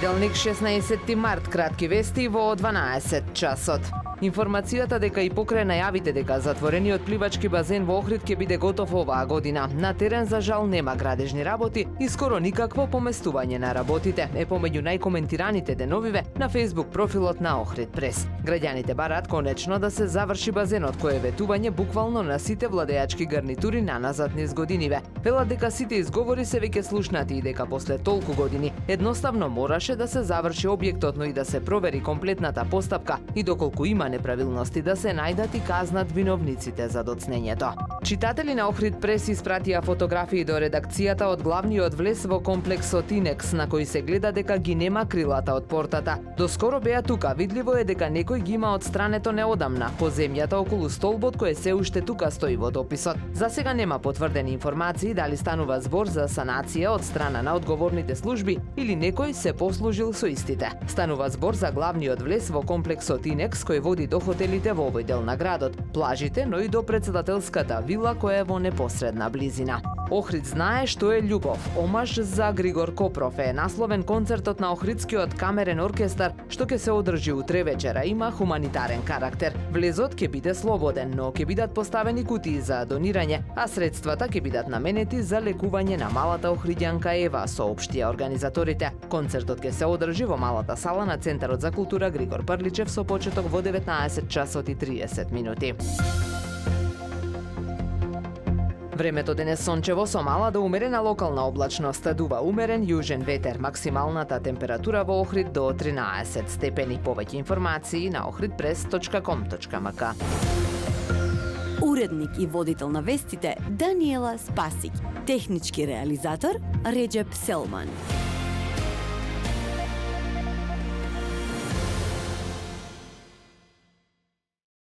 Понеделник 16 март, кратки вести во 12 часот. Информацијата дека и покрај најавите дека затворениот пливачки базен во Охрид ќе биде готов оваа година, на терен за жал нема градежни работи и скоро никакво поместување на работите е помеѓу најкоментираните деновиве на Facebook профилот на Охрид Прес. Граѓаните бараат конечно да се заврши базенот, кој е ветување буквално на сите владеачки гарнитури наназад низ годиниве. Велат дека сите изговори се веќе слушнати и дека после толку години едноставно мораше да се заврши објектот, но и да се провери комплетната постапка и доколку има неправилности да се најдат и казнат виновниците за доцнењето. Читатели на Охрид Прес испратија фотографии до редакцијата од главниот влез во комплексот Инекс, на кој се гледа дека ги нема крилата од портата. Доскоро беа тука, видливо е дека некој ги има одстрането неодамна. По земјата околу столбот кој се уште тука стои во дописот. За сега нема потврдени информации дали станува збор за санација од страна на одговорните служби или некој се послужил со истите. Станува збор за главниот влез во комплексот Инекс кој води до хотелите во овој дел на градот, плажите, но и до председателската вила која е во непосредна близина. Охрид знае што е љубов. Омаж за Григор Копров е насловен концертот на Охридскиот камерен оркестар што ќе се одржи утре вечера. Има хуманитарен карактер. Влезот ќе биде слободен, но ќе бидат поставени кутии за донирање, а средствата ќе бидат наменети за лекување на малата охриѓанка Ева, соопштија организаторите. Концертот ќе се одржи во малата сала на Центарот за култура Григор Прличев со почеток во 19 часот и 30 минути. Времето денес сончево со мала до умерена локална облачност, дува умерен јужен ветер, максималната температура во Охрид до 13 степени. Повеќе информации на ohridpress.com.mk. Уредник и водител на вестите Даниела Спасик, технички реализатор Реджеп Селман.